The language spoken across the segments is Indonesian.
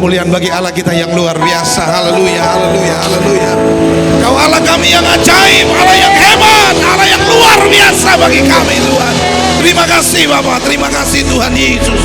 kemuliaan bagi Allah kita yang luar biasa. Haleluya, haleluya, haleluya. Kau Allah kami yang ajaib, Allah yang hebat, Allah yang luar biasa bagi kami Tuhan. Terima kasih Bapak, terima kasih Tuhan Yesus.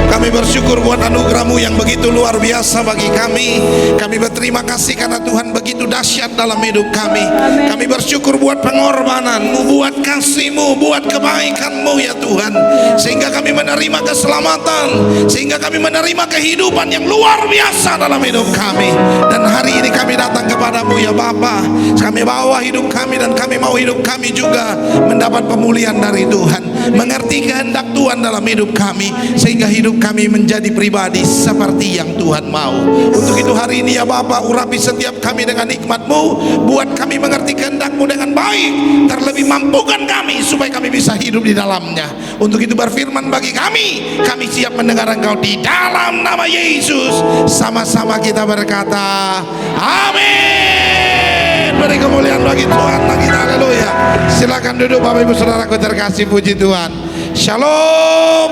Kami bersyukur buat anugerah-Mu yang begitu luar biasa bagi kami. Kami berterima kasih karena Tuhan begitu dahsyat dalam hidup kami. Kami bersyukur buat pengorbanan-Mu, buat kasih-Mu, buat kebaikan-Mu ya Tuhan. Sehingga kami menerima keselamatan, sehingga kami menerima kehidupan yang luar biasa dalam hidup kami. Dan hari ini kami datang kepada-Mu ya Bapa. Kami bawa hidup kami dan kami mau hidup kami juga mendapat pemulihan dari Tuhan, mengerti kehendak Tuhan dalam hidup kami, sehingga hidup kami menjadi pribadi seperti yang Tuhan mau. Untuk itu hari ini ya Bapa, urapi setiap kami dengan nikmat-Mu, buat kami mengerti kehendak-Mu dengan baik, terlebih mampukan kami supaya kami bisa hidup di dalamnya. Untuk itu berfirman bagi kami siap mendengar Engkau di dalam nama Yesus. Sama-sama kita berkata amin. Beri kemuliaan bagi Tuhan lagi, haleluya. Silakan duduk Bapak Ibu Saudaraku terkasih, puji Tuhan. Shalom,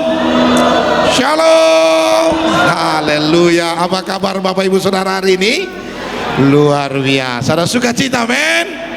shalom, haleluya. Apa kabar Bapak Ibu Saudara hari ini? Luar biasa. Ada sukacita, men?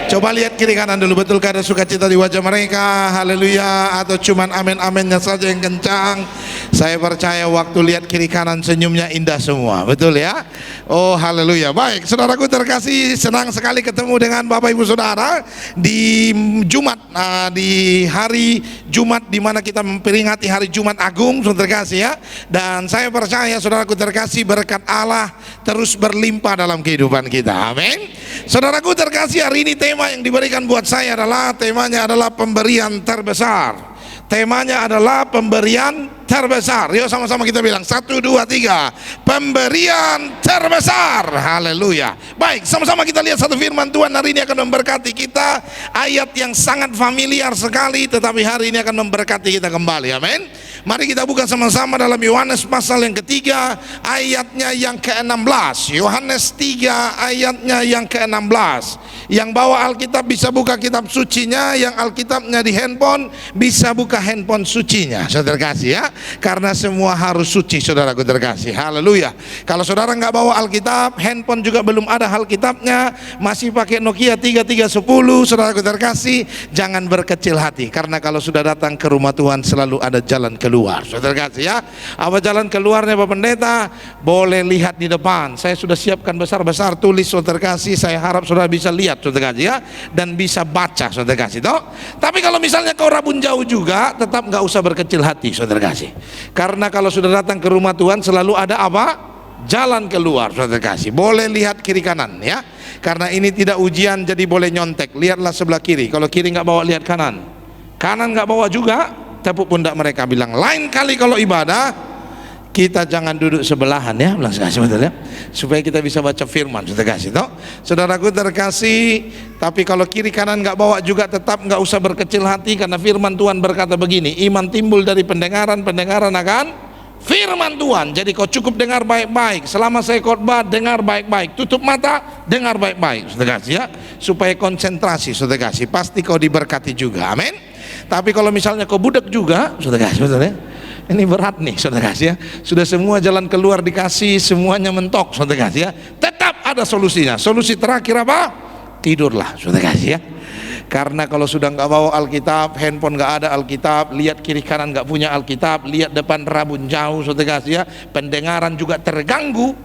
Coba lihat kiri kanan dulu, betulkah ada sukacita di wajah mereka? Haleluya. Atau cuman amin-aminnya saja yang kencang? Saya percaya waktu lihat kiri kanan senyumnya indah semua, betul ya? Oh haleluya. Baik, saudaraku terkasih, senang sekali ketemu dengan Bapak Ibu Saudara di Jumat, di hari Jumat di mana kita memperingati hari Jumat Agung, saudara terkasih ya. Dan saya percaya saudaraku terkasih, berkat Allah terus berlimpah dalam kehidupan kita. Amin. Saudaraku terkasih, hari ini tema yang diberikan buat saya temanya adalah pemberian terbesar. Temanya adalah pemberian terbesar. Yuk sama-sama kita bilang 1, 2, 3. Pemberian terbesar. Haleluya. Baik, sama-sama kita lihat satu firman Tuhan hari ini akan memberkati kita. Ayat yang sangat familiar sekali, tetapi hari ini akan memberkati kita kembali. Amin. Mari kita buka sama-sama dalam Yohanes pasal yang ketiga, ayatnya yang ke-16. Yohanes 3 ayatnya yang ke-16. Yang bawa Alkitab bisa buka kitab sucinya, yang Alkitabnya di handphone bisa buka handphone sucinya, saudara kasih ya. Karena semua harus suci, saudaraku terkasih. Haleluya. Kalau saudara nggak bawa Alkitab, handphone juga belum ada Alkitabnya, masih pakai Nokia 3310, saudaraku terkasih, jangan berkecil hati. Karena kalau sudah datang ke rumah Tuhan selalu ada jalan keluar, saudara kasih ya. Apa jalan keluarnya Pak Pendeta? Boleh lihat di depan. Saya sudah siapkan besar-besar tulis, saudara kasih. Saya harap saudara bisa lihat, saudara kasih ya, dan bisa baca, saudara kasih toh. Tapi kalau misalnya kau rabun jauh juga, tetap nggak usah berkecil hati, saudara kasih. Karena kalau sudah datang ke rumah Tuhan selalu ada apa? Jalan keluar, saudara kasih. Boleh lihat kiri kanan ya. Karena ini tidak ujian jadi boleh nyontek. Lihatlah sebelah kiri. Kalau kiri nggak bawa, lihat kanan. Kanan nggak bawa juga, tepuk pundak mereka, bilang lain kali kalau ibadah kita jangan duduk sebelahan ya, langsung kasih betul ya, supaya kita bisa baca firman, saudara kasih toh. Saudaraku terkasih, tapi kalau kiri kanan nggak bawa juga tetap nggak usah berkecil hati, karena firman Tuhan berkata begini, iman timbul dari pendengaran, pendengaran akan firman Tuhan. Jadi kau cukup dengar baik-baik. Selama saya khotbah dengar baik-baik, tutup mata dengar baik-baik, saudara kasih ya, supaya konsentrasi, saudara kasih, pasti kau diberkati juga. Amin. Tapi kalau misalnya kau budak juga, saudara kasih betul ya, ini berat nih, saudara kasih ya. Sudah semua jalan keluar dikasih, semuanya mentok, saudara kasih ya. Tetap ada solusinya. Solusi terakhir apa? Tidurlah, saudara kasih ya. Karena kalau sudah nggak bawa Alkitab, handphone nggak ada Alkitab, lihat kiri kanan nggak punya Alkitab, lihat depan rabun jauh, saudara kasih ya, pendengaran juga terganggu.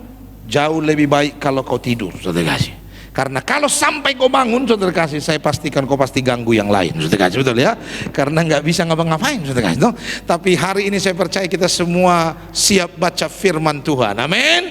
Jauh lebih baik kalau kau tidur, saudara kasih. Karena kalau sampai kau bangun, saudara kasih, saya pastikan kau pasti ganggu yang lain, saudara kasih, betul ya. Karena nggak bisa ngapa-ngapain, saudara kasih. No? Tapi hari ini saya percaya kita semua siap baca firman Tuhan. Amin.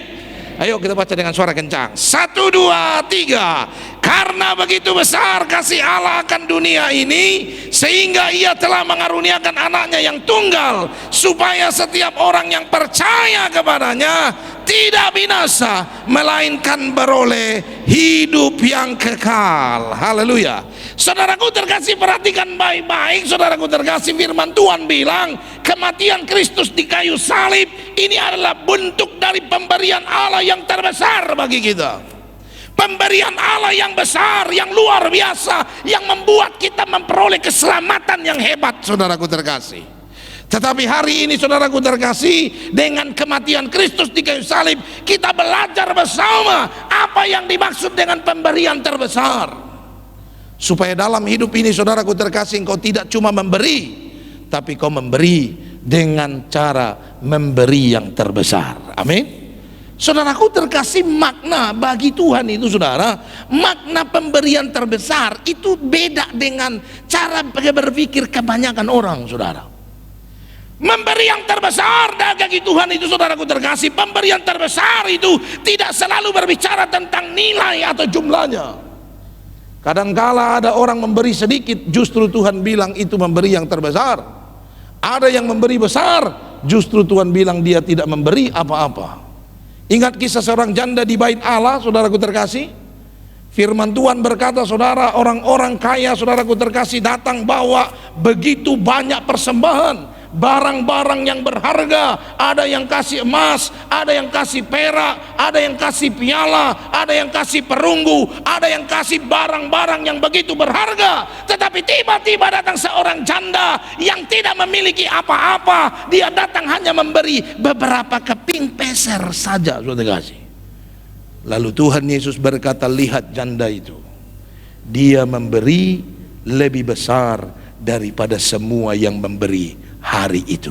Ayo kita baca dengan suara kencang. 1, 2, 3. Karena begitu besar kasih Allah akan dunia ini, sehingga Ia telah mengaruniakan anaknya yang tunggal, supaya setiap orang yang percaya kepadanya tidak binasa, melainkan beroleh hidup yang kekal. Haleluya. Saudaraku terkasih, perhatikan baik-baik. Saudaraku terkasih, firman Tuhan bilang kematian Kristus di kayu salib ini adalah bentuk dari pemberian Allah yang terbesar bagi kita. Pemberian Allah yang besar, yang luar biasa, yang membuat kita memperoleh keselamatan yang hebat, saudaraku terkasih. Tetapi hari ini saudaraku terkasih, dengan kematian Kristus di kayu salib, kita belajar bersama apa yang dimaksud dengan pemberian terbesar. Supaya dalam hidup ini saudaraku terkasih, engkau tidak cuma memberi, tapi kau memberi dengan cara memberi yang terbesar. Amin. Saudaraku terkasih, makna bagi Tuhan itu, saudara, makna pemberian terbesar itu beda dengan cara berpikir kebanyakan orang, saudara. Memberi yang terbesar bagi Tuhan itu, saudaraku terkasih, pemberian terbesar itu tidak selalu berbicara tentang nilai atau jumlahnya. Kadangkala ada orang memberi sedikit, justru Tuhan bilang itu memberi yang terbesar. Ada yang memberi besar, justru Tuhan bilang dia tidak memberi apa-apa. Ingat kisah seorang janda di bait Allah, saudaraku terkasih. Firman Tuhan berkata, saudara, orang-orang kaya, saudaraku terkasih, datang bawa begitu banyak persembahan, barang-barang yang berharga. Ada yang kasih emas, ada yang kasih perak, ada yang kasih piala, ada yang kasih perunggu, ada yang kasih barang-barang yang begitu berharga. Tetapi tiba-tiba datang seorang janda yang tidak memiliki apa-apa. Dia datang hanya memberi beberapa keping peser saja, saudara kasih. Lalu Tuhan Yesus berkata, lihat janda itu, dia memberi lebih besar daripada semua yang memberi hari itu.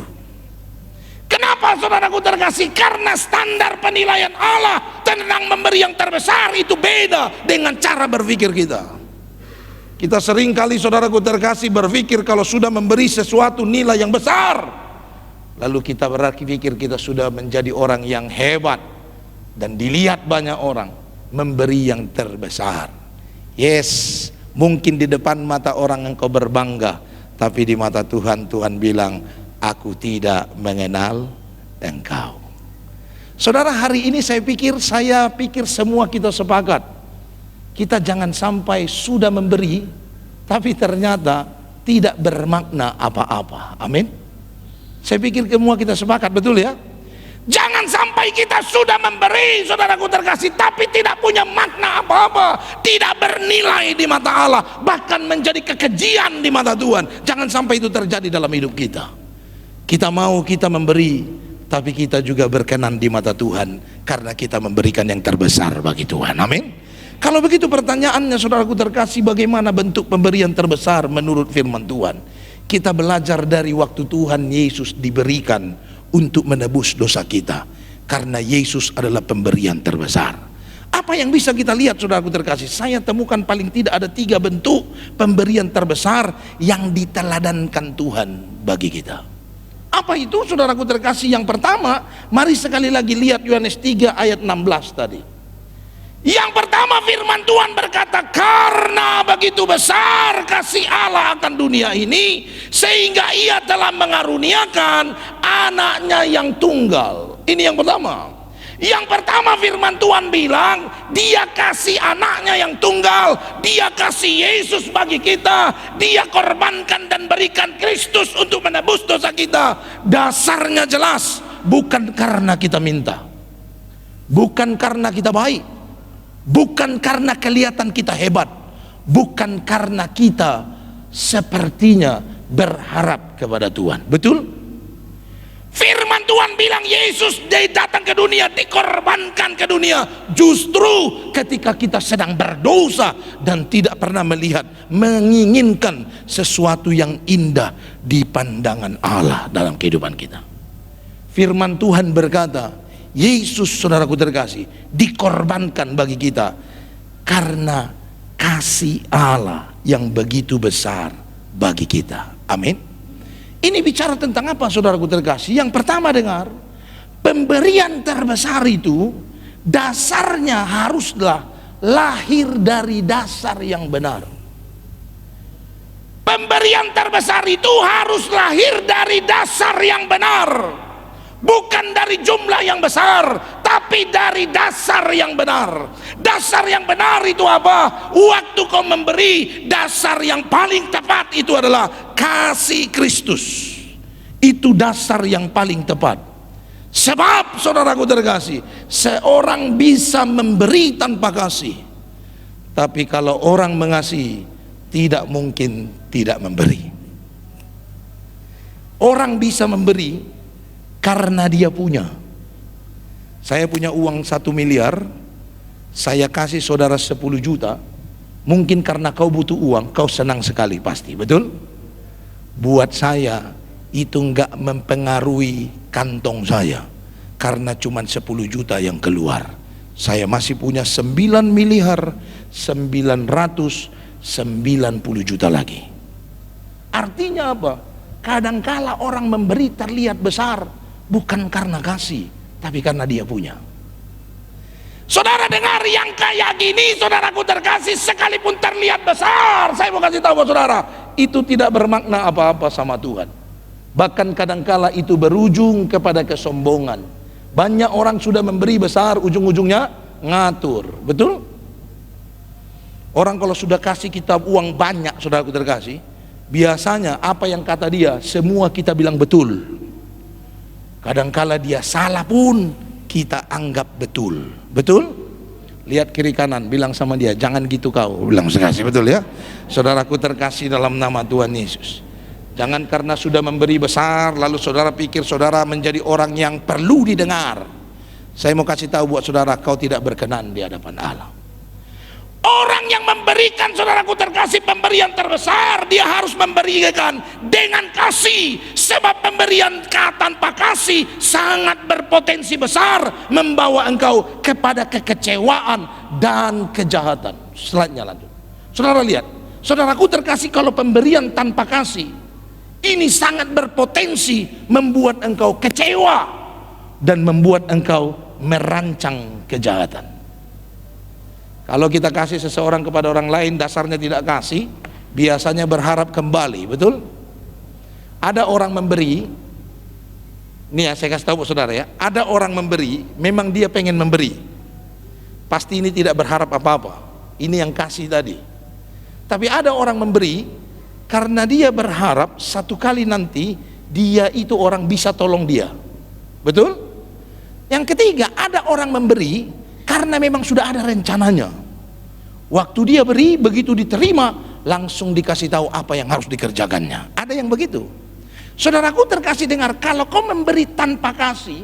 Kenapa saudaraku terkasih? Karena standar penilaian Allah tentang memberi yang terbesar itu beda dengan cara berpikir kita. Kita sering kali saudaraku terkasih berpikir kalau sudah memberi sesuatu nilai yang besar, lalu kita berpikir kita sudah menjadi orang yang hebat dan dilihat banyak orang memberi yang terbesar. Yes, mungkin di depan mata orang engkau berbangga, tapi di mata Tuhan, Tuhan bilang, aku tidak mengenal engkau. Saudara, hari ini saya pikir semua kita sepakat, kita jangan sampai sudah memberi tapi ternyata tidak bermakna apa-apa. Amin. Saya pikir semua kita sepakat, betul ya? Jangan sampai kita sudah memberi, saudaraku terkasih, tapi tidak punya makna apa-apa, tidak bernilai di mata Allah, bahkan menjadi kekejian di mata Tuhan. Jangan sampai itu terjadi dalam hidup kita. Kita mau kita memberi, tapi kita juga berkenan di mata Tuhan karena kita memberikan yang terbesar bagi Tuhan. Amin. Kalau begitu pertanyaannya, saudaraku terkasih, bagaimana bentuk pemberian terbesar menurut firman Tuhan? Kita belajar dari waktu Tuhan Yesus diberikan untuk menebus dosa kita, karena Yesus adalah pemberian terbesar. Apa yang bisa kita lihat, saudaraku terkasih? Saya temukan paling tidak ada 3 bentuk pemberian terbesar yang diteladankan Tuhan bagi kita. Apa itu, saudaraku terkasih? Yang pertama, mari sekali lagi lihat Yohanes 3 ayat 16 tadi. Yang pertama, firman Tuhan berkata, karena begitu besar kasih Allah akan dunia ini, sehingga ia telah mengaruniakan anaknya yang tunggal. Ini yang pertama. Yang pertama, firman Tuhan bilang, dia kasih anaknya yang tunggal, dia kasih Yesus bagi kita, dia korbankan dan berikan Kristus untuk menebus dosa kita. Dasarnya jelas, bukan karena kita minta, bukan karena kita baik, bukan karena kelihatan kita hebat, bukan karena kita sepertinya berharap kepada Tuhan. Betul? Firman Tuhan bilang Yesus datang ke dunia, dikorbankan ke dunia justru ketika kita sedang berdosa dan tidak pernah melihat, menginginkan sesuatu yang indah di pandangan Allah dalam kehidupan kita. Firman Tuhan berkata, Yesus, saudaraku terkasih, dikorbankan bagi kita karena kasih Allah yang begitu besar bagi kita. Amin. Ini bicara tentang apa, saudaraku terkasih? Yang pertama, dengar, pemberian terbesar itu dasarnya haruslah lahir dari dasar yang benar. Pemberian terbesar itu harus lahir dari dasar yang benar, bukan dari jumlah yang besar, tapi dari dasar yang benar. Dasar yang benar itu apa? Waktu kau memberi, dasar yang paling tepat itu adalah kasih Kristus. Itu dasar yang paling tepat. Sebab, saudaraku terkasih, seorang bisa memberi tanpa kasih, tapi kalau orang mengasihi, tidak mungkin tidak memberi. Orang bisa memberi karena dia punya. Saya punya uang 1 miliar, saya kasih saudara 10 juta. Mungkin karena kau butuh uang, kau senang sekali pasti, betul? Buat saya itu enggak mempengaruhi kantong saya, karena cuma 10 juta yang keluar. Saya masih punya 9 miliar 990 juta lagi. Artinya apa? Kadangkala orang memberi terlihat besar bukan karena kasih, tapi karena dia punya. Saudara dengar, yang kayak gini saudaraku terkasih, sekalipun terlihat besar, saya mau kasih tahu buat saudara, itu tidak bermakna apa-apa sama Tuhan. Bahkan kadangkala itu berujung kepada kesombongan. Banyak orang sudah memberi besar, ujung-ujungnya ngatur, betul? Orang kalau sudah kasih kita uang banyak, saudaraku terkasih, biasanya apa yang kata dia, semua kita bilang betul. Kadangkala dia salah pun kita anggap betul. Betul? Lihat kiri kanan, bilang sama dia, jangan gitu kau. Bilang sekasih, betul ya? Saudaraku terkasih dalam nama Tuhan Yesus, jangan karena sudah memberi besar lalu saudara pikir saudara menjadi orang yang perlu didengar. Saya mau kasih tahu buat saudara, kau tidak berkenan di hadapan Allah. Orang yang memberikan, saudaraku terkasih, pemberian terbesar, dia harus memberikan dengan kasih. Sebab pemberian tanpa kasih sangat berpotensi besar membawa engkau kepada kekecewaan dan kejahatan. Selanjutnya lanjut. Saudara lihat, saudaraku terkasih, kalau pemberian tanpa kasih ini sangat berpotensi membuat engkau kecewa dan membuat engkau merancang kejahatan. Kalau kita kasih seseorang kepada orang lain, dasarnya tidak kasih, biasanya berharap kembali, betul? Ada orang memberi, nih ya, saya kasih tahu saudara ya, ada orang memberi, memang dia pengen memberi, pasti ini tidak berharap apa-apa, ini yang kasih tadi. Tapi ada orang memberi karena dia berharap satu kali nanti dia itu orang bisa tolong dia, betul? Yang ketiga, ada orang memberi karena memang sudah ada rencananya. Waktu dia beri, begitu diterima langsung dikasih tahu apa yang harus dikerjakannya. Ada yang begitu. Saudaraku terkasih dengar, kalau kau memberi tanpa kasih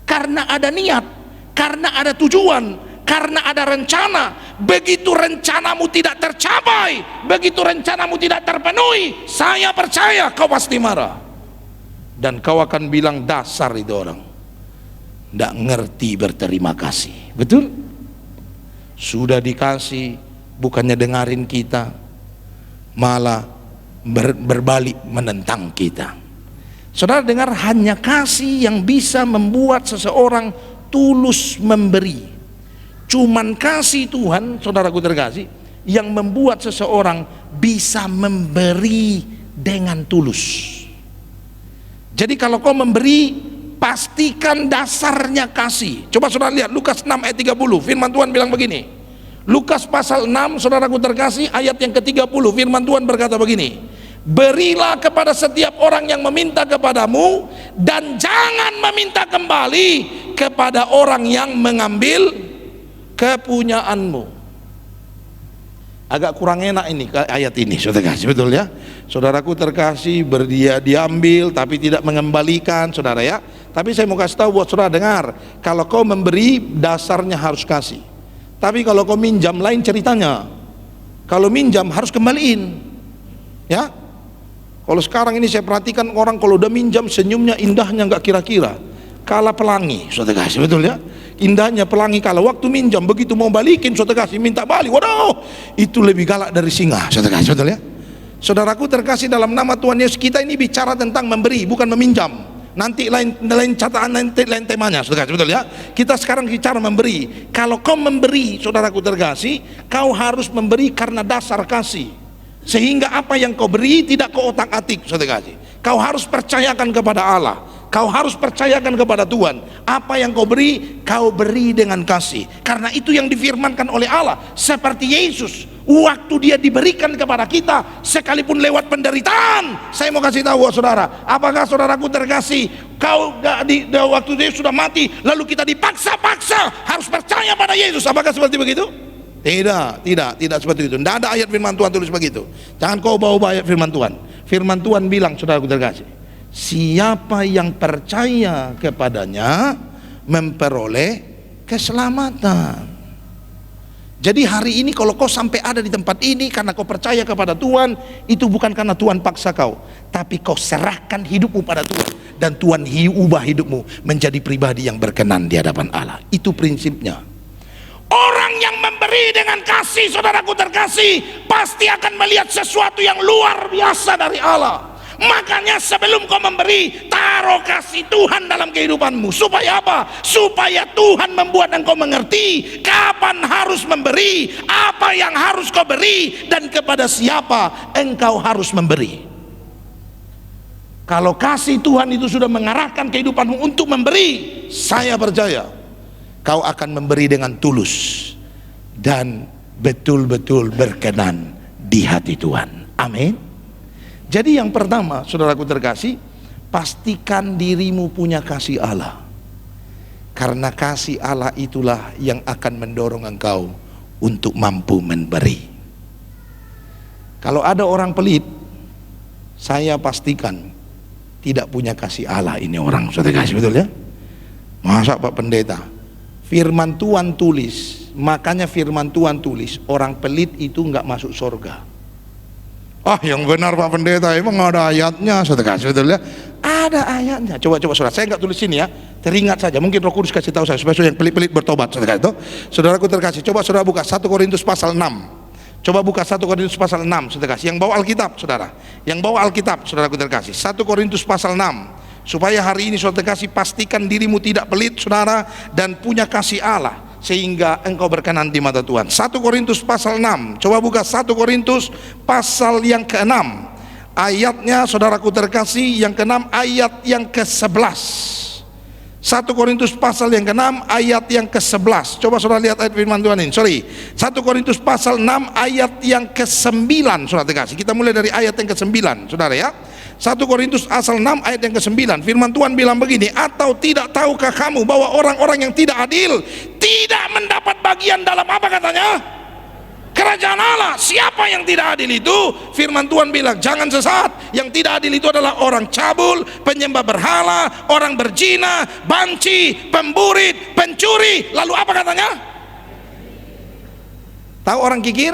karena ada niat, karena ada tujuan, karena ada rencana, begitu rencanamu tidak tercapai, begitu rencanamu tidak terpenuhi, saya percaya kau pasti marah dan kau akan bilang, dasar itu orang tidak ngerti berterima kasih. Betul? Sudah dikasih, bukannya dengarin kita, malah berbalik menentang kita. Saudara dengar, hanya kasih yang bisa membuat seseorang tulus memberi. Cuman kasih Tuhan, saudaraku terkasih, yang membuat seseorang bisa memberi dengan tulus. Jadi kalau kau memberi, pastikan dasarnya kasih. Coba saudara lihat Lukas 6 ayat 30, firman Tuhan bilang begini. Lukas pasal 6, saudaraku terkasih, ayat yang ke-30, firman Tuhan berkata begini, berilah kepada setiap orang yang meminta kepadamu, dan jangan meminta kembali kepada orang yang mengambil kepunyaanmu. Agak kurang enak ini ayat ini, saudara kasih, betul ya? Saudaraku terkasih, diambil tapi tidak mengembalikan, saudara ya. Tapi saya mau kasih tahu buat saudara dengar, kalau kau memberi, dasarnya harus kasih. Tapi kalau kau minjam, lain ceritanya. Kalau minjam harus kembaliin, ya. Kalau sekarang ini saya perhatikan orang kalau udah minjam, senyumnya indahnya nggak kira-kira, kalah pelangi, saudara kasih, betul ya? Indahnya pelangi kalau waktu minjam, begitu mau balikin, saudara kasih minta balik, waduh, itu lebih galak dari singa, saudara kasih, betul ya? Saudaraku terkasih dalam nama Tuhan Yesus, kita ini bicara tentang memberi, bukan meminjam. Nanti lain catatan, nanti lain temanya, saudara kasih, betul ya? Kita sekarang bicara memberi. Kalau kau memberi, saudaraku terkasih, kau harus memberi karena dasar kasih, sehingga apa yang kau beri tidak kau otak-atik, saudara kasih. Kau harus percayakan kepada Allah, kau harus percayakan kepada Tuhan. Apa yang kau beri dengan kasih, karena itu yang difirmankan oleh Allah. Seperti Yesus, waktu dia diberikan kepada kita, sekalipun lewat penderitaan. Saya mau kasih tahu saudara, apakah saudaraku terkasih, waktu dia sudah mati, lalu kita dipaksa-paksa harus percaya pada Yesus? Apakah seperti begitu? Tidak seperti itu. Tidak ada ayat firman Tuhan tulis begitu. Jangan kau bawa ayat firman Tuhan. Firman Tuhan bilang, saudaraku terkasih, siapa yang percaya kepadanya memperoleh keselamatan. Jadi hari ini kalau kau sampai ada di tempat ini karena kau percaya kepada Tuhan, itu bukan karena Tuhan paksa kau, tapi kau serahkan hidupmu pada Tuhan, dan Tuhan ubah hidupmu menjadi pribadi yang berkenan di hadapan Allah. Itu prinsipnya. Orang yang memberi dengan kasih, saudaraku terkasih, pasti akan melihat sesuatu yang luar biasa dari Allah. Makanya sebelum kau memberi, taruh kasih Tuhan dalam kehidupanmu. Supaya apa? Supaya Tuhan membuat engkau mengerti kapan harus memberi, apa yang harus kau beri, dan kepada siapa engkau harus memberi. Kalau kasih Tuhan itu sudah mengarahkan kehidupanmu untuk memberi, saya percaya kau akan memberi dengan tulus dan betul-betul berkenan di hati Tuhan. Amin. Jadi yang pertama, saudaraku terkasih, pastikan dirimu punya kasih Allah. Karena kasih Allah itulah yang akan mendorong engkau untuk mampu memberi. Kalau ada orang pelit, saya pastikan tidak punya kasih Allah ini orang, saudara kasih, betul ya? Masa Pak Pendeta? Firman Tuhan tulis, makanya firman Tuhan tulis, orang pelit itu nggak masuk surga. Ah, yang benar Pak Pendeta, emang ada ayatnya, saudara kasih, betul ya? Ada ayatnya. Coba saudara, saya nggak tulis sini ya, teringat saja. Mungkin Roh Kudus kasih tahu saya supaya yang pelit-pelit bertobat, saudara kasih. Saudaraku terkasih, coba saudara buka 1 Korintus pasal 6. Coba buka 1 Korintus pasal 6, saudara kasih. Yang bawa Alkitab, saudara. Yang bawa Alkitab, saudaraku terkasih. 1 Korintus pasal 6. Supaya hari ini saudara kasih, pastikan dirimu tidak pelit, saudara, dan punya kasih Allah, sehingga engkau berkenan di mata Tuhan. 1 Korintus pasal 6. Coba buka 1 Korintus pasal yang ke-6. Ayatnya saudaraku terkasih, yang ke-6 ayat yang ke-11. 1 Korintus pasal yang ke-6 ayat yang ke-11. Coba saudara lihat ayat firman Tuhan ini. 1 Korintus pasal 6 ayat yang ke-9, saudara terkasih. Kita mulai dari ayat yang ke-9, saudara ya. 1 Korintus pasal 6 ayat yang ke-9. Firman Tuhan bilang begini, atau tidak tahukah kamu bahwa orang-orang yang tidak adil tidak mendapat bagian dalam apa katanya? Kerajaan Allah. Siapa yang tidak adil itu? Firman Tuhan bilang, jangan sesat. Yang tidak adil itu adalah orang cabul, penyembah berhala, orang berzina, banci, pemburit, pencuri. Lalu apa katanya? Tahu orang kikir?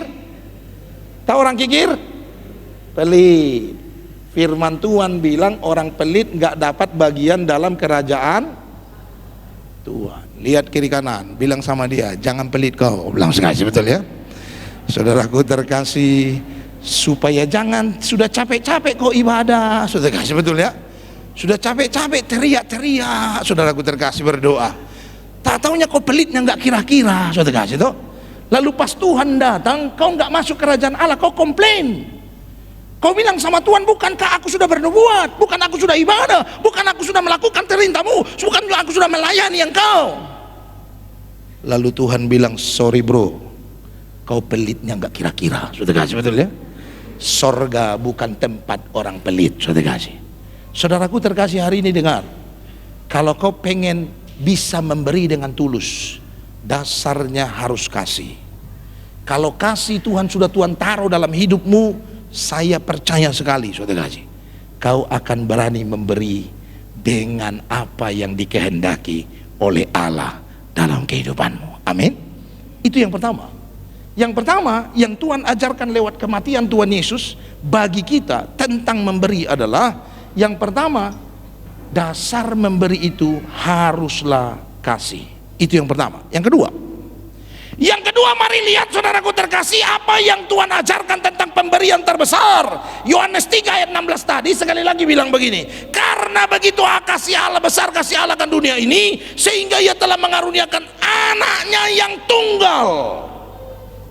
Tahu orang kikir? Pelit. Firman Tuhan bilang orang pelit nggak dapat bagian dalam kerajaan Tuhan. Lihat kiri kanan, bilang sama dia, jangan pelit kau. Bilang sengaja, betul ya? Saudaraku terkasih, supaya jangan sudah capek-capek kau ibadah, saudara kasih, betul ya? Sudah capek-capek teriak-teriak, saudaraku terkasih, berdoa. Tak taunya kau pelitnya nggak kira-kira, saudara kasih toh. Lalu pas Tuhan datang, kau nggak masuk kerajaan Allah, kau komplain. Kau bilang sama Tuhan, bukankah aku sudah bernubuat, bukan aku sudah ibadah, bukan aku sudah melakukan perintahmu, bukan aku sudah melayani engkau. Lalu Tuhan bilang, sorry bro, kau pelitnya nggak kira-kira, saudara kasih, betul ya? Sorga bukan tempat orang pelit, saudara kasih. Saudaraku terkasih, hari ini dengar, kalau kau pengen bisa memberi dengan tulus, dasarnya harus kasih. Kalau kasih Tuhan sudah Tuhan taruh dalam hidupmu, saya percaya sekali, saudara kasih, kau akan berani memberi dengan apa yang dikehendaki oleh Allah dalam kehidupanmu. Amin. Itu yang pertama. Yang pertama yang Tuhan ajarkan lewat kematian Tuhan Yesus bagi kita tentang memberi adalah, yang pertama, dasar memberi itu haruslah kasih. Itu yang pertama. Yang kedua, mari lihat saudaraku terkasih, apa yang Tuhan ajarkan tentang pemberian terbesar. Yohanes 3 ayat 16 tadi sekali lagi bilang begini, karena begitu kasih Allah besar, kasih Allah akan dunia ini, sehingga ia telah mengaruniakan anaknya yang tunggal.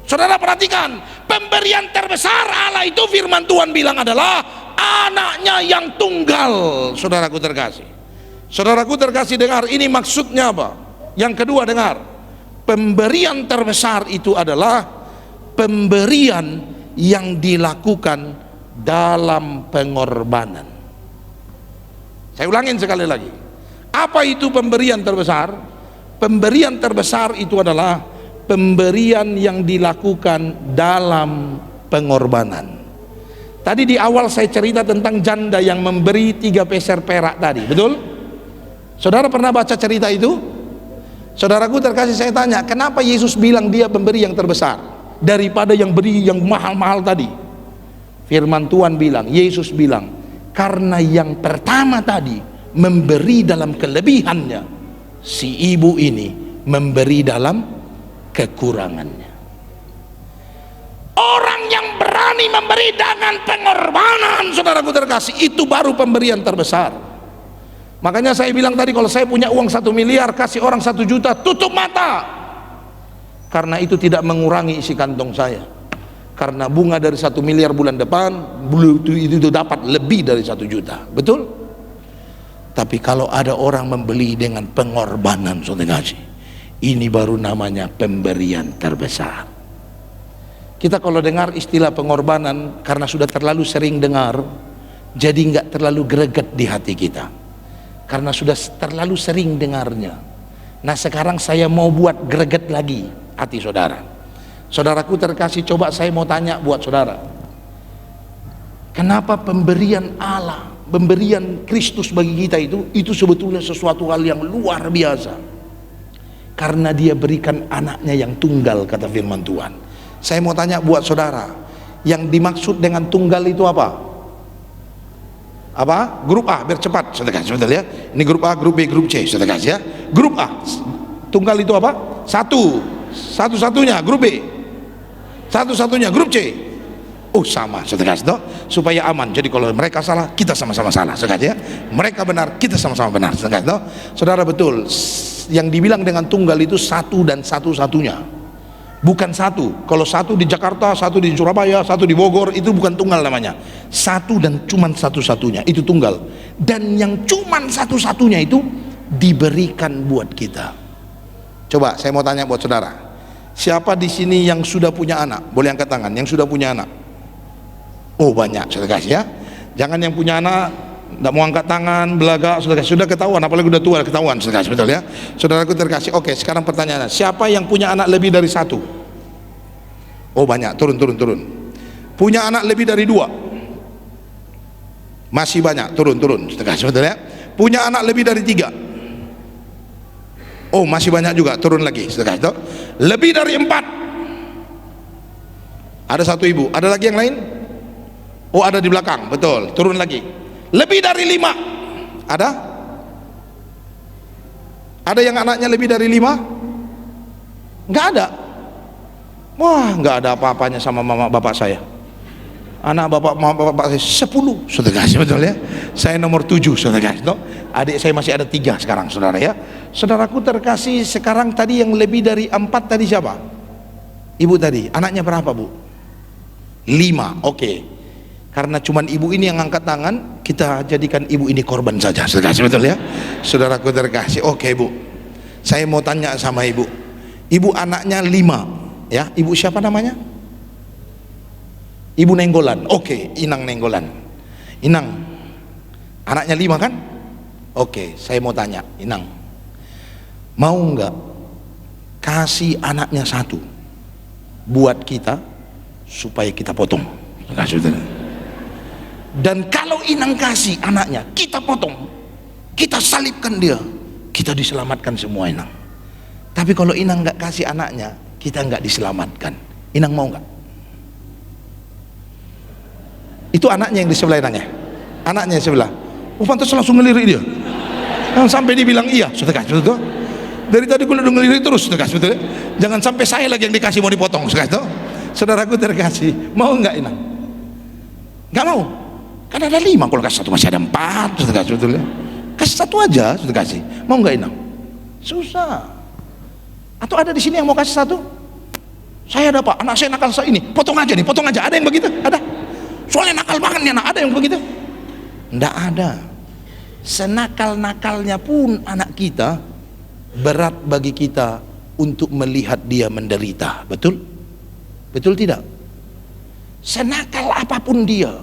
Saudara perhatikan, pemberian terbesar Allah itu firman Tuhan bilang adalah anaknya yang tunggal. Saudaraku terkasih, dengar, ini maksudnya apa? Yang kedua, dengar, pemberian terbesar itu adalah pemberian yang dilakukan dalam pengorbanan. Saya ulangin sekali lagi, apa itu pemberian terbesar? Pemberian terbesar itu adalah pemberian yang dilakukan dalam pengorbanan. Tadi di awal saya cerita tentang janda yang memberi 3 peser perak tadi, betul? Saudara pernah baca cerita itu? Saudaraku terkasih, saya tanya, kenapa Yesus bilang dia pemberi yang terbesar daripada yang beri yang mahal-mahal tadi? Firman Tuhan bilang, Yesus bilang, karena yang pertama tadi memberi dalam kelebihannya, si ibu ini memberi dalam kekurangannya. Orang yang berani memberi dengan pengorbanan, saudaraku terkasih, itu baru pemberian terbesar. Makanya saya bilang tadi, kalau saya punya uang 1 miliar, kasih orang 1 juta, tutup mata, karena itu tidak mengurangi isi kantong saya. Karena bunga dari 1 miliar bulan depan itu dapat lebih dari 1 juta, betul? Tapi kalau ada orang membeli dengan pengorbanan, saudara kasih, ini baru namanya pemberian terbesar. Kita kalau dengar istilah pengorbanan, karena sudah terlalu sering dengar, jadi nggak terlalu greget di hati kita, karena sudah terlalu sering dengarnya. Nah sekarang saya mau buat greget lagi hati saudara. Saudaraku terkasih, coba saya mau tanya buat saudara, kenapa pemberian Allah, pemberian Kristus bagi kita itu sebetulnya sesuatu hal yang luar biasa? Karena dia berikan anaknya yang tunggal, kata firman Tuhan. Saya mau tanya buat saudara, yang dimaksud dengan tunggal itu apa? Apa? Grup A, biar cepat, saudara kasih, betul ya? Ini grup A, grup B, grup C, saudara kasih ya. Grup A, tunggal itu apa? Satu-satunya. Grup B, satu-satunya. Grup C, sama, saudara kasih, supaya aman. Jadi kalau mereka salah, kita sama-sama salah, saudara kasih ya. Mereka benar, kita sama-sama benar, saudara kasih. Saudara, betul, yang dibilang dengan tunggal itu satu dan satu-satunya. Bukan satu, kalau satu di Jakarta, satu di Surabaya, satu di Bogor, itu bukan tunggal namanya. Satu dan cuman satu-satunya, itu tunggal. Dan yang cuman satu-satunya itu diberikan buat kita. Coba saya mau tanya buat saudara, siapa di sini yang sudah punya anak? Boleh angkat tangan yang sudah punya anak. Oh banyak, saudara kasih ya. Jangan yang punya anak tidak mau angkat tangan, belaga, sudah ketahuan, apalagi udah tua ketahuan, saudara kasih, betul ya. Saudaraku terkasih, oke, sekarang pertanyaannya, siapa yang punya anak lebih dari 1? Oh banyak, turun. Punya anak lebih dari 2? Masih banyak, turun, saudara kasih, betul ya. Punya anak lebih dari 3? Oh masih banyak juga, turun lagi, saudara kasih. Lebih dari 4? Ada 1 ibu, ada lagi yang lain? Oh ada di belakang, betul, turun lagi. Lebih dari 5? Ada? Ada yang anaknya lebih dari 5? Nggak ada. Wah, nggak ada apa-apanya sama mama bapak saya. Anak mama bapak saya 10, saudara kasih, betul ya. Saya nomor 7, saudara kasih. Adik saya masih ada 3 sekarang, saudara ya. Saudaraku terkasih, sekarang tadi yang lebih dari 4 tadi siapa? Ibu tadi, anaknya berapa bu? 5, oke. Karena cuman ibu ini yang angkat tangan, kita jadikan ibu ini korban saja, saudara kasih, betul ya. Saudaraku terkasih, oke bu, saya mau tanya sama ibu. Ibu anaknya 5, ya. Ibu siapa namanya? Ibu Nenggolan. Oke, Inang Nenggolan. Inang, anaknya 5 kan? Oke, saya mau tanya, Inang, mau nggak kasih anaknya 1 buat kita supaya kita potong? Kasih, betul. Dan kalau Inang kasih anaknya, kita potong, kita salibkan dia, kita diselamatkan semua Inang. Tapi kalau Inang nggak kasih anaknya, kita nggak diselamatkan. Inang mau nggak? Itu anaknya yang di sebelah Inang ya? Anaknya yang sebelah. Oh pantas langsung ngelirik dia. Sampai dia bilang iya, sudah kasih, betul. Dari tadi gue udah ngelirik terus, sudah kasih, betul. Jangan sampai saya lagi yang dikasih mau dipotong, sudah kasih. Saudaraku terkasih, mau nggak Inang? Nggak mau. Kan ada 5, kalau kasih 1 masih ada 4, sudah kasih, betul ya. Kasih 1 aja, sudah kasih. Mau nggak Inang? Susah. Atau ada di sini yang mau kasih 1? Saya ada pak, anak saya nakal saya ini, potong aja nih, potong aja. Ada yang begitu? Ada? Soalnya nakal banget nih anak, ada yang begitu? Nggak ada. Senakal-nakalnya pun anak kita, berat bagi kita untuk melihat dia menderita. Betul? Betul tidak? Senakal apapun dia,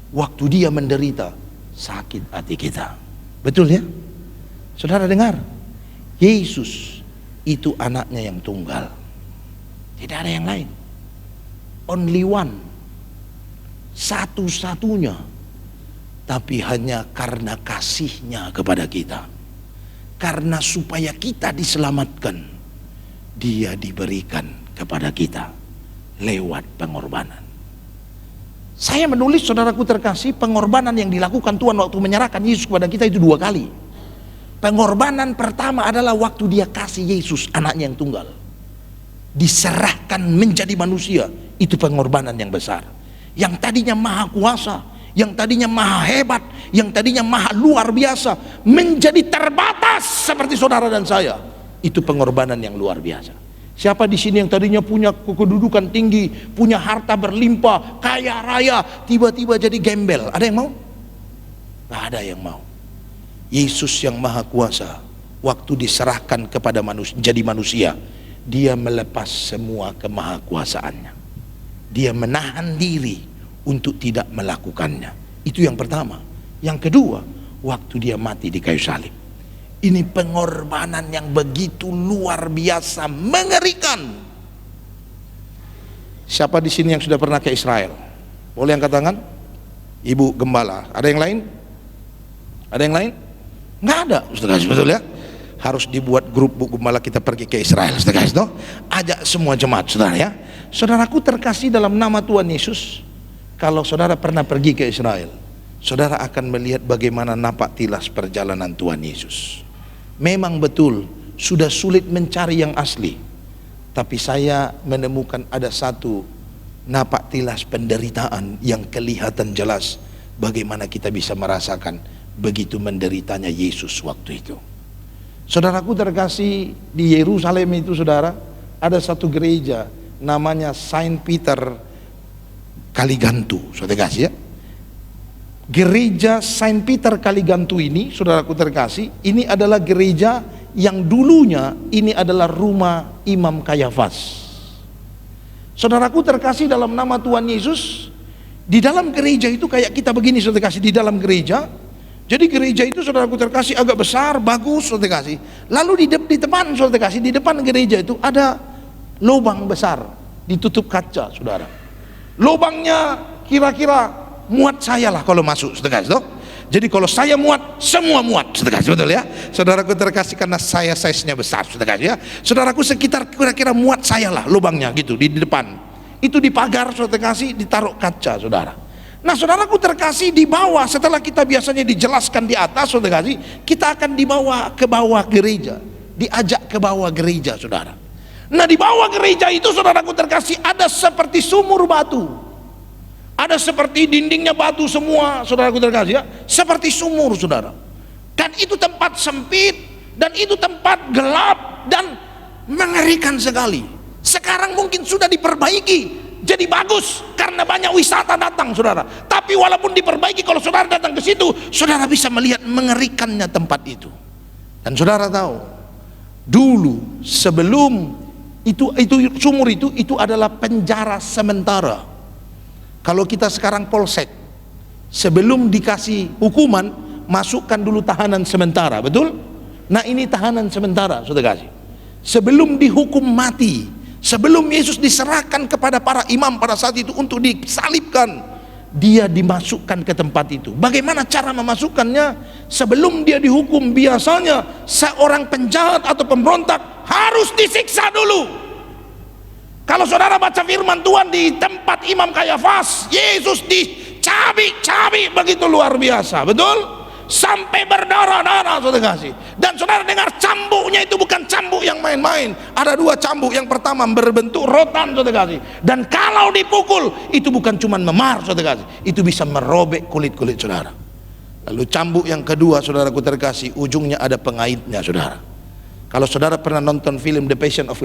waktu dia menderita, sakit hati kita. Betul ya? Saudara dengar, Yesus itu anaknya yang tunggal, tidak ada yang lain, only one. satu-satunya, tapi hanya karena kasihnya kepada kita. Karena supaya kita diselamatkan, dia diberikan kepada kita lewat pengorbanan. Saya menulis, saudaraku terkasih, pengorbanan yang dilakukan Tuhan waktu menyerahkan Yesus kepada kita itu 2 kali. Pengorbanan pertama adalah waktu dia kasih Yesus, anaknya yang tunggal, diserahkan menjadi manusia. Itu pengorbanan yang besar. Yang tadinya maha kuasa, yang tadinya maha hebat, yang tadinya maha luar biasa, menjadi terbatas seperti saudara dan saya. Itu pengorbanan yang luar biasa. Siapa di sini yang tadinya punya kedudukan tinggi, punya harta berlimpah, kaya raya, tiba-tiba jadi gembel? Ada yang mau? Tidak ada yang mau. Yesus yang maha kuasa, waktu diserahkan kepada manusia, jadi manusia, dia melepas semua kemahakuasaannya. Dia menahan diri untuk tidak melakukannya. Itu yang pertama. Yang kedua, waktu dia mati di kayu salib. Ini pengorbanan yang begitu luar biasa, mengerikan. Siapa di sini yang sudah pernah ke Israel? Boleh angkat tangan? Ibu gembala. Ada yang lain? Ada yang lain? Nggak ada, saudara, betul ya? Harus dibuat grup Bu Gembala, kita pergi ke Israel, saudara, no? Ajak semua jemaat, saudara ya. Saudaraku terkasih dalam nama Tuhan Yesus, kalau saudara pernah pergi ke Israel, saudara akan melihat bagaimana napak tilas perjalanan Tuhan Yesus. Memang betul, sudah sulit mencari yang asli, tapi saya menemukan ada satu napak tilas penderitaan yang kelihatan jelas bagaimana kita bisa merasakan begitu menderitanya Yesus waktu itu. Saudaraku terkasih, di Yerusalem itu, saudara, ada satu gereja namanya Saint Peter Kaligantu, saudara kasih ya. Gereja Saint Peter Kaligantu ini, saudaraku terkasih, ini adalah gereja yang dulunya ini adalah rumah Imam Kayafas. Saudaraku terkasih dalam nama Tuhan Yesus, di dalam gereja itu kayak kita begini, saudara kasih, di dalam gereja. Jadi gereja itu, saudaraku terkasih, agak besar, bagus, saudara kasih. Lalu di depan, saudara kasih, di depan gereja itu ada lubang besar, ditutup kaca, saudara. Lubangnya kira-kira muat saya lah kalau masuk, saudara kasih. Jadi kalau saya muat, semua muat, saudara kasih, betul ya. Saudaraku terkasih, karena saya size-nya besar, saudara kasih ya. Saudaraku sekitar kira-kira muat saya lah lubangnya gitu di depan. Itu di pagar, saudara kasih, ditaruh kaca, saudara. Nah, saudaraku terkasih, di bawah, setelah kita biasanya dijelaskan di atas, saudara kasih, kita akan dibawa ke bawah gereja, diajak ke bawah gereja, saudara. Nah, di bawah gereja itu, saudaraku terkasih, ada seperti sumur batu, ada seperti dindingnya batu semua, saudaraku terkasih ya, seperti sumur, saudara. Dan itu tempat sempit, dan itu tempat gelap dan mengerikan sekali. Sekarang mungkin sudah diperbaiki, jadi bagus karena banyak wisata datang, saudara. Tapi walaupun diperbaiki, kalau saudara datang ke situ, saudara bisa melihat mengerikannya tempat itu. Dan saudara tahu, dulu sebelum itu sumur itu adalah penjara sementara. Kalau kita sekarang polsek, sebelum dikasih hukuman, masukkan dulu tahanan sementara, betul? Nah, ini tahanan sementara, saudara kasih. Sebelum dihukum mati, sebelum Yesus diserahkan kepada para imam pada saat itu untuk disalibkan, dia dimasukkan ke tempat itu. Bagaimana cara memasukkannya? Sebelum dia dihukum, biasanya seorang penjahat atau pemberontak harus disiksa dulu. Kalau saudara baca firman Tuhan di tempat Imam Kayafas, Yesus dicabik-cabik begitu luar biasa, betul? Sampai berdarah-darah, saudara kasih. Dan saudara dengar cambuknya itu bukan cambuk yang main-main. Ada 2 cambuk. Yang pertama berbentuk rotan, saudara kasih. Dan kalau dipukul, itu bukan cuma memar, saudara kasih, itu bisa merobek kulit-kulit saudara. Lalu cambuk yang kedua, saudaraku terkasih, ujungnya ada pengaitnya, saudara. Kalau saudara pernah nonton film The Passion of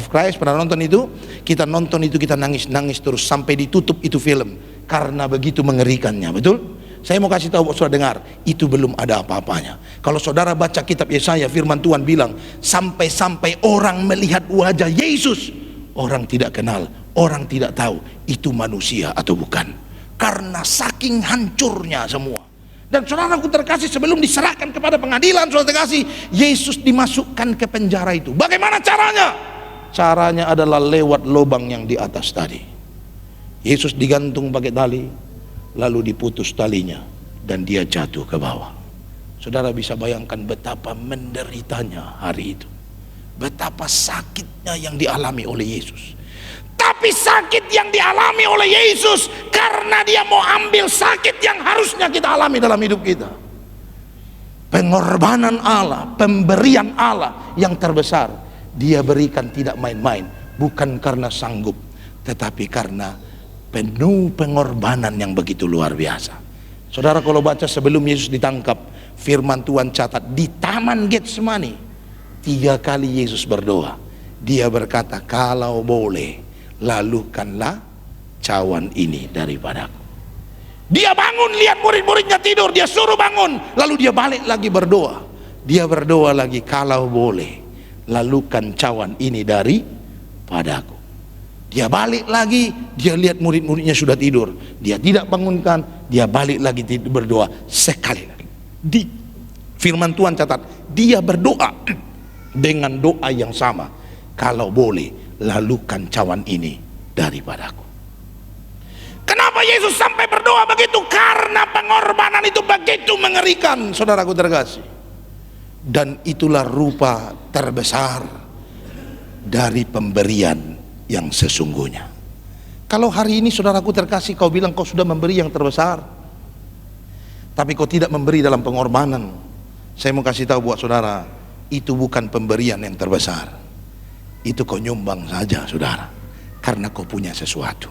Christ, pernah nonton itu? Kita nonton itu, kita nangis terus sampai ditutup itu film, karena begitu mengerikannya, betul? Saya mau kasih tahu, saudara dengar, itu belum ada apa-apanya. Kalau saudara baca kitab Yesaya, firman Tuhan bilang, sampai-sampai orang melihat wajah Yesus, orang tidak kenal, orang tidak tahu itu manusia atau bukan, karena saking hancurnya semua. Dan saudaraku terkasih, sebelum diserahkan kepada pengadilan, saudara terkasih, Yesus dimasukkan ke penjara itu. Bagaimana caranya? Caranya adalah lewat lubang yang di atas tadi. Yesus digantung pakai tali, lalu diputus talinya dan dia jatuh ke bawah. Saudara bisa bayangkan betapa menderitanya hari itu, betapa sakitnya yang dialami oleh Yesus. Tapi sakit yang dialami oleh Yesus karena dia mau ambil sakit yang harusnya kita alami dalam hidup kita. Pengorbanan Allah, pemberian Allah yang terbesar dia berikan tidak main-main, bukan karena sanggup, tetapi karena penuh pengorbanan yang begitu luar biasa. Saudara kalau baca sebelum Yesus ditangkap, firman Tuhan catat di Taman Getsemani 3 kali Yesus berdoa. Dia berkata, kalau boleh lalukanlah cawan ini daripadaku. Dia bangun lihat murid-muridnya tidur, dia suruh bangun, lalu dia balik lagi berdoa. Dia berdoa lagi, kalau boleh lalukan cawan ini daripadaku. Dia balik lagi, dia lihat murid-muridnya sudah tidur, dia tidak bangunkan, dia balik lagi berdoa sekali lagi. Di firman Tuhan catat, dia berdoa dengan doa yang sama, kalau boleh lalukan cawan ini daripadaku. Kenapa Yesus sampai berdoa begitu? Karena pengorbanan itu begitu mengerikan, saudaraku terkasih. Dan itulah rupa terbesar dari pemberian yang sesungguhnya. Kalau hari ini saudaraku terkasih, kau bilang kau sudah memberi yang terbesar, tapi kau tidak memberi dalam pengorbanan, saya mau kasih tahu buat saudara, itu bukan pemberian yang terbesar. Itu kau nyumbang saja, saudara, karena kau punya sesuatu.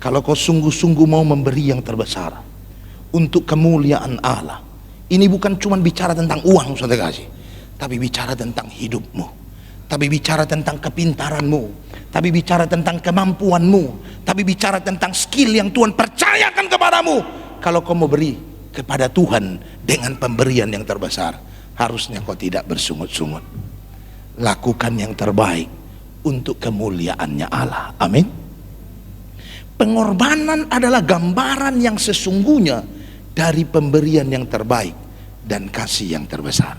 Kalau kau sungguh-sungguh mau memberi yang terbesar untuk kemuliaan Allah, ini bukan cuma bicara tentang uang, saudara kasih, tapi bicara tentang hidupmu, tapi bicara tentang kepintaranmu, tapi bicara tentang kemampuanmu, tapi bicara tentang skill yang Tuhan percayakan kepadamu. Kalau kau mau beri kepada Tuhan dengan pemberian yang terbesar, harusnya kau tidak bersungut-sungut. Lakukan yang terbaik untuk kemuliaannya Allah. Amin. Pengorbanan adalah gambaran yang sesungguhnya dari pemberian yang terbaik dan kasih yang terbesar.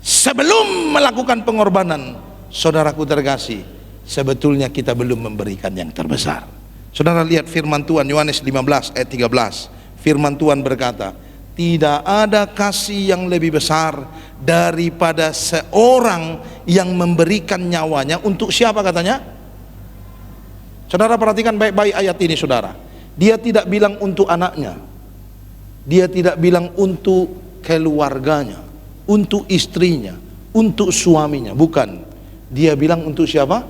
Sebelum melakukan pengorbanan, saudaraku terkasih, sebetulnya kita belum memberikan yang terbesar. Saudara lihat firman Tuhan Yohanes 15 ayat 13. Firman Tuhan berkata, tidak ada kasih yang lebih besar daripada seorang yang memberikan nyawanya untuk siapa katanya? Saudara perhatikan baik-baik ayat ini, saudara. Dia tidak bilang untuk anaknya, dia tidak bilang untuk keluarganya, untuk istrinya, untuk suaminya, bukan. Dia bilang untuk siapa?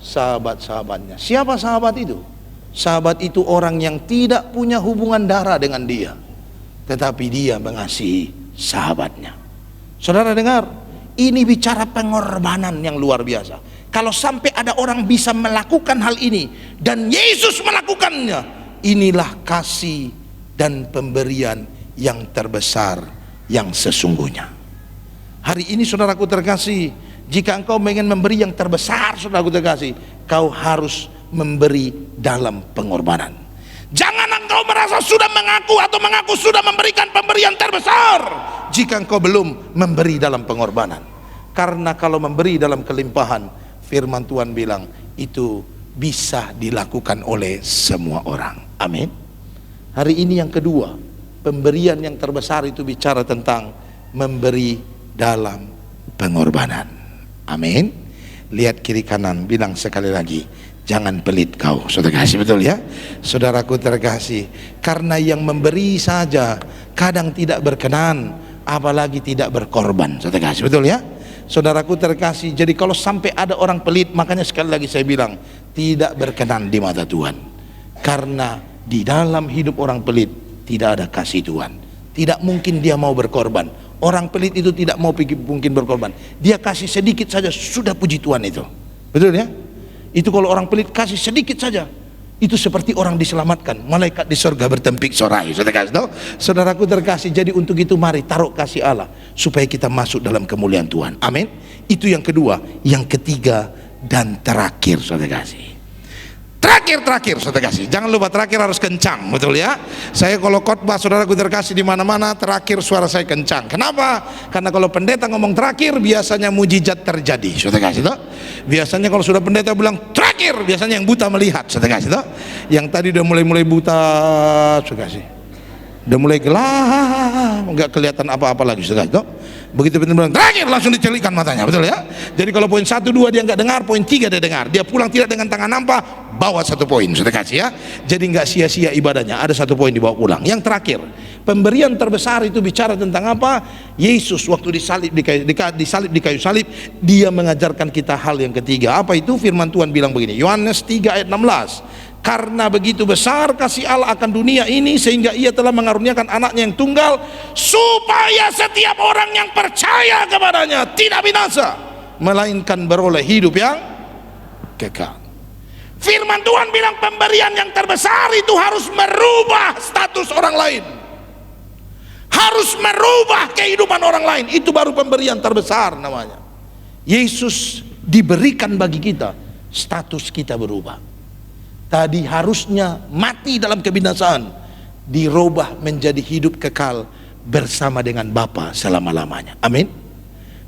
Sahabat-sahabatnya. Siapa sahabat itu? Sahabat itu orang yang tidak punya hubungan darah dengan dia, tetapi dia mengasihi sahabatnya. Saudara dengar, ini bicara pengorbanan yang luar biasa. Kalau sampai ada orang bisa melakukan hal ini dan Yesus melakukannya, inilah kasih dan pemberian yang terbesar yang sesungguhnya. Hari ini saudaraku terkasih, jika engkau ingin memberi yang terbesar, saudaraku terkasih, kau harus memberi dalam pengorbanan. Jangan engkau merasa sudah mengaku sudah memberikan pemberian terbesar jika engkau belum memberi dalam pengorbanan. Karena kalau memberi dalam kelimpahan, firman Tuhan bilang itu bisa dilakukan oleh semua orang. Amin. Hari ini yang kedua, pemberian yang terbesar itu bicara tentang memberi dalam pengorbanan. Amin. Lihat kiri kanan, bilang sekali lagi, jangan pelit kau, saudara kasih, betul ya? Saudaraku terkasih, karena yang memberi saja kadang tidak berkenan, apalagi tidak berkorban, saudara kasih, betul ya? Saudaraku terkasih, jadi kalau sampai ada orang pelit, makanya sekali lagi saya bilang, tidak berkenan di mata Tuhan. Karena di dalam hidup orang pelit tidak ada kasih Tuhan. Tidak mungkin dia mau berkorban. Orang pelit itu tidak mau mungkin berkorban. Dia kasih sedikit saja sudah puji Tuhan itu. Betul ya? Itu kalau orang pelit kasih sedikit saja, itu seperti orang diselamatkan, malaikat di surga bertempik sorai. Saudaraku terkasih, jadi untuk itu mari taruh kasih Allah supaya kita masuk dalam kemuliaan Tuhan. Amin. Itu yang kedua. Yang ketiga dan terakhir, saudara kasih. Terakhir, saudara kasih. Jangan lupa terakhir harus kencang, betul ya? Saya kalau khotbah, saudaraku terkasih, di mana-mana terakhir suara saya kencang. Kenapa? Karena kalau pendeta ngomong terakhir, biasanya mujizat terjadi, saudara kasih. Biasanya kalau sudah pendeta bilang terakhir, terakhir biasanya yang buta melihat, saudara kasih toh. Yang tadi udah mulai buta, saudara kasih, udah mulai gelap, nggak kelihatan apa-apa lagi, saudara kasih toh. Begitu benar-benar terakhir langsung dicelikkan matanya, betul ya. Jadi kalau poin 1, 2 dia nggak dengar, poin 3 dia dengar, dia pulang tidak dengan tangan nampak, bawa 1 poin, saudara kasih ya. Jadi nggak sia-sia ibadahnya, ada 1 poin dibawa pulang. Yang terakhir, pemberian terbesar itu bicara tentang apa? Yesus waktu disalib di kayu salib, dia mengajarkan kita hal yang ketiga. Apa itu? Firman Tuhan bilang begini, Yohanes 3 ayat 16. Karena begitu besar kasih Allah akan dunia ini, sehingga ia telah mengaruniakan anaknya yang tunggal, supaya setiap orang yang percaya kepadanya tidak binasa, melainkan beroleh hidup yang kekal. Firman Tuhan bilang pemberian yang terbesar itu harus merubah status orang lain, harus merubah kehidupan orang lain. Itu baru pemberian terbesar namanya. Yesus diberikan bagi kita, status kita berubah. Tadi harusnya mati dalam kebinasaan, dirubah menjadi hidup kekal bersama dengan Bapa selama-lamanya. Amin.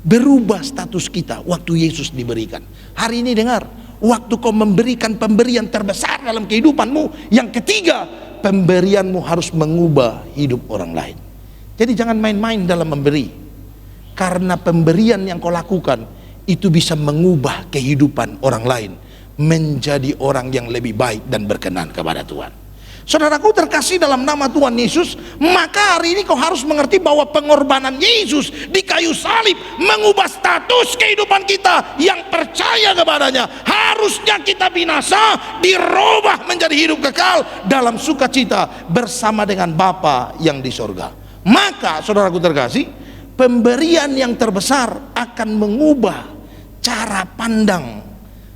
Berubah status kita waktu Yesus diberikan. Hari ini dengar, waktu kau memberikan pemberian terbesar dalam kehidupanmu, yang ketiga, pemberianmu harus mengubah hidup orang lain. Jadi jangan main-main dalam memberi, karena pemberian yang kau lakukan itu bisa mengubah kehidupan orang lain menjadi orang yang lebih baik dan berkenan kepada Tuhan. Saudaraku terkasih dalam nama Tuhan Yesus, maka hari ini kau harus mengerti bahwa pengorbanan Yesus di kayu salib mengubah status kehidupan kita yang percaya kepadanya. Harusnya kita binasa, dirubah menjadi hidup kekal dalam sukacita bersama dengan Bapa yang di sorga. Maka saudaraku terkasih, pemberian yang terbesar akan mengubah cara pandang,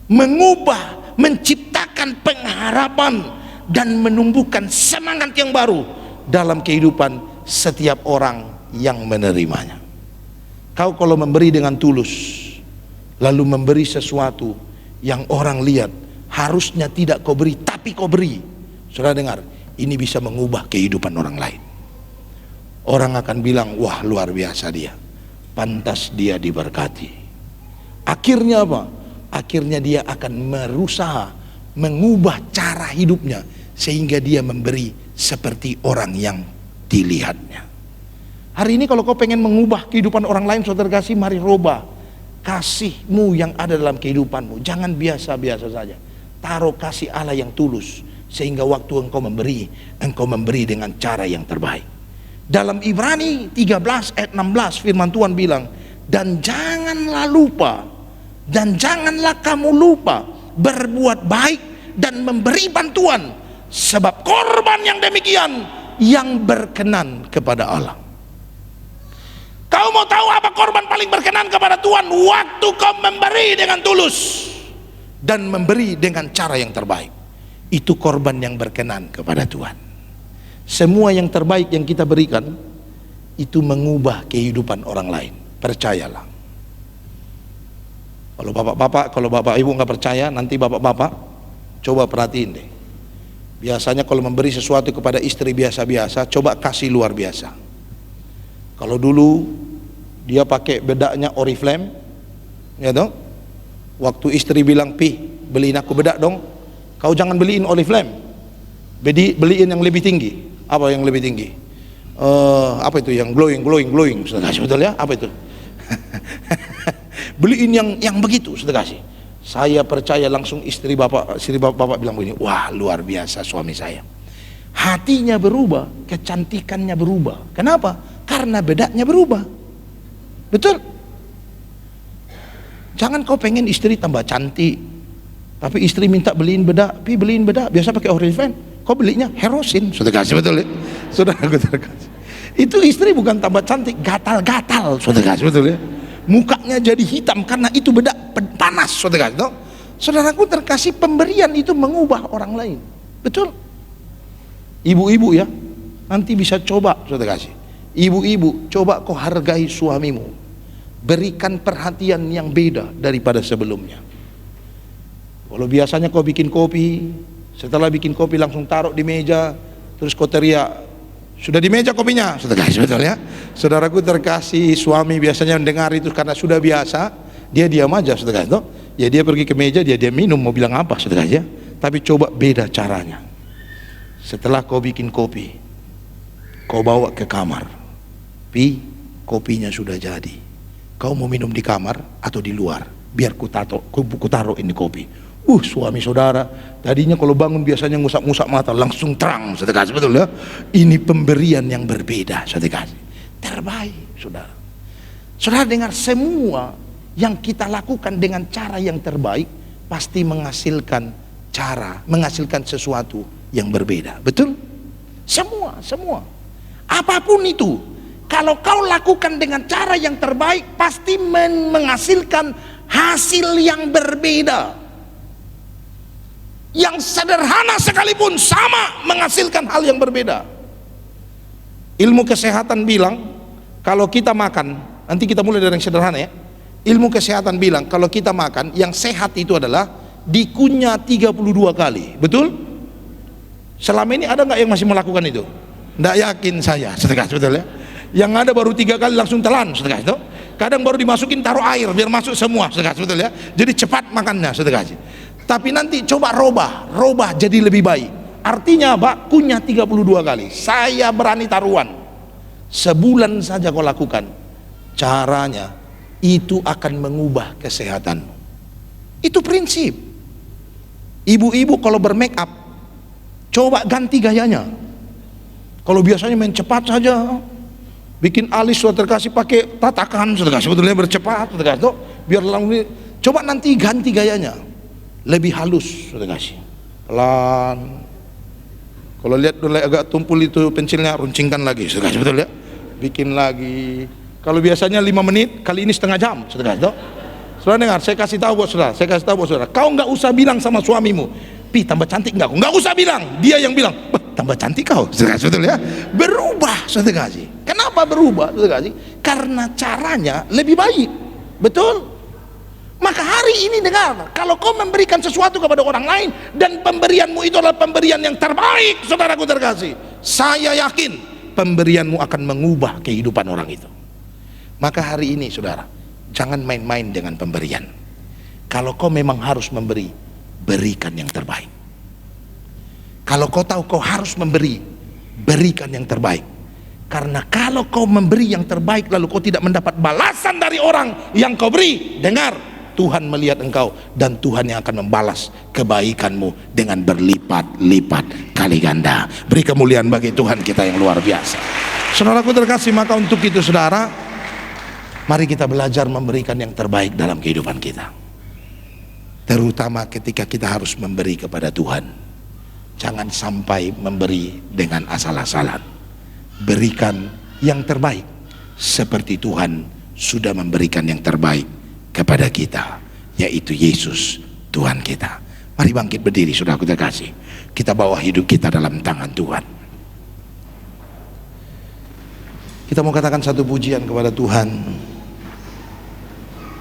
mengubah, menciptakan pengharapan, dan menumbuhkan semangat yang baru dalam kehidupan setiap orang yang menerimanya. Kau kalau memberi dengan tulus, lalu memberi sesuatu yang orang lihat, harusnya tidak kau beri, tapi kau beri. Saudara dengar, ini bisa mengubah kehidupan orang lain. Orang akan bilang, wah luar biasa dia, pantas dia diberkati. Akhirnya apa? Akhirnya dia akan berusaha mengubah cara hidupnya, sehingga dia memberi seperti orang yang dilihatnya. Hari ini kalau kau pengen mengubah kehidupan orang lain, saudara kasih, mari rubah kasihmu yang ada dalam kehidupanmu. Jangan biasa-biasa saja, taruh kasih Allah yang tulus, sehingga waktu engkau memberi dengan cara yang terbaik. Dalam Ibrani 13 ayat 16 firman Tuhan bilang, dan janganlah lupa, dan janganlah kamu lupa berbuat baik dan memberi bantuan, sebab korban yang demikian yang berkenan kepada Allah. Kau mau tahu apa korban paling berkenan kepada Tuhan? Waktu kau memberi dengan tulus dan memberi dengan cara yang terbaik. Itu korban yang berkenan kepada Tuhan. Semua yang terbaik yang kita berikan itu mengubah kehidupan orang lain, percayalah. Kalau bapak ibu nggak percaya, nanti bapak coba perhatiin deh. Biasanya kalau memberi sesuatu kepada istri biasa-biasa, coba kasih luar biasa. Kalau dulu dia pakai bedaknya Oriflame, ya dong. Waktu istri bilang, pi beliin aku bedak dong, kau jangan beliin Oriflame, beliin yang lebih tinggi. Apa yang lebih tinggi? Apa itu yang glowing, sudah kasih, betul ya? Apa itu? Beliin yang begitu, sudah kasih. Saya percaya langsung istri bapak bilang begini, wah luar biasa suami saya. Hatinya berubah, kecantikannya berubah. Kenapa? Karena bedaknya berubah. Betul? Jangan kau pengen istri tambah cantik, tapi istri minta beliin bedak, beliin bedak, biasa pakai Oriflame, kau belinya Herosin, sudah kasih, betul ya? Sudah kasih. Itu istri bukan tambah cantik, gatal-gatal, sudah kasih, betul ya? Mukanya jadi hitam karena itu bedak panas, saudara. Saudaraku terkasih, pemberian itu mengubah orang lain. Betul? Ibu-ibu ya, nanti bisa coba, saudara kasih. Ibu-ibu, coba kau hargai suamimu, berikan perhatian yang beda daripada sebelumnya. Kalau biasanya kau bikin kopi, setelah bikin kopi langsung taruh di meja, terus kau teriak, sudah di meja kopinya, sudah kasih, betul ya? Saudaraku terkasih, suami biasanya mendengar itu karena sudah biasa, dia diam aja, sudah kasih. Ya dia pergi ke meja, dia minum, mau bilang apa saudara ya. Tapi coba beda caranya. Setelah kau bikin kopi, kau bawa ke kamar. Pi, kopinya sudah jadi. Kau mau minum di kamar atau di luar? Biar ku taruh ini kopi. Suami saudara, tadinya kalau bangun biasanya ngusap-ngusap mata, langsung terang, saudara kasih, betul ya? Ini pemberian yang berbeda, saudara kasih. Terbaik, saudara. Saudara dengar, semua yang kita lakukan dengan cara yang terbaik pasti menghasilkan sesuatu yang berbeda. Betul? Semua. Apapun itu, kalau kau lakukan dengan cara yang terbaik pasti menghasilkan hasil yang berbeda. Yang sederhana sekalipun sama menghasilkan hal yang berbeda. Ilmu kesehatan bilang kalau kita makan, nanti kita mulai dari yang sederhana ya. Ilmu kesehatan bilang kalau kita makan, yang sehat itu adalah dikunyah 32 kali. Betul? Selama ini ada nggak yang masih melakukan itu? Nggak yakin saya, sedekah, betul ya? Yang ada baru 3 kali langsung telan, sedekah itu. Kadang baru dimasukin taruh air biar masuk semua, sedekah, betul ya? Jadi cepat makannya, sedekah. Tapi nanti coba robah jadi lebih baik. Artinya apa? Kunyah 32 kali. Saya berani taruhan, sebulan saja kau lakukan, caranya itu akan mengubah kesehatanmu. Itu prinsip. Ibu-ibu kalau bermake up, coba ganti gayanya. Kalau biasanya main cepat saja, bikin alis sudah terkasih pakai tatakan, sudah sebetulnya bercepat, sudah kasih, biar langsung. Coba nanti ganti gayanya, lebih halus, sudah kasih, pelan. Kalau lihat mulai agak tumpul itu pensilnya, runcingkan lagi, sudah kasih, betul ya, bikin lagi. Kalau biasanya 5 menit, kali ini setengah jam, saudara. Saudara dengar, saya kasih tahu buat saudara, kau nggak usah bilang sama suamimu, Pi tambah cantik nggak? Nggak usah bilang, dia yang bilang, tambah cantik kau, saudara, betul ya. Berubah, saudara kasih. Kenapa berubah, saudara kasih? Karena caranya lebih baik, betul. Maka hari ini dengar, kalau kau memberikan sesuatu kepada orang lain dan pemberianmu itu adalah pemberian yang terbaik, saudaraku terkasih, saya yakin pemberianmu akan mengubah kehidupan orang itu. Maka hari ini saudara, jangan main-main dengan pemberian. Kalau kau memang harus memberi, berikan yang terbaik. Kalau kau tahu kau harus memberi, berikan yang terbaik. Karena kalau kau memberi yang terbaik lalu kau tidak mendapat balasan dari orang yang kau beri, dengar, Tuhan melihat engkau dan Tuhan yang akan membalas kebaikanmu dengan berlipat-lipat kali ganda. Beri kemuliaan bagi Tuhan kita yang luar biasa. Saudaraku terkasih, maka untuk itu saudara, mari kita belajar memberikan yang terbaik dalam kehidupan kita. Terutama ketika kita harus memberi kepada Tuhan. Jangan sampai memberi dengan asal-asalan. Berikan yang terbaik seperti Tuhan sudah memberikan yang terbaik kepada kita, yaitu Yesus Tuhan kita. Mari bangkit berdiri, saudaraku terkasih. Kita bawa hidup kita dalam tangan Tuhan. Kita mau katakan satu pujian kepada Tuhan.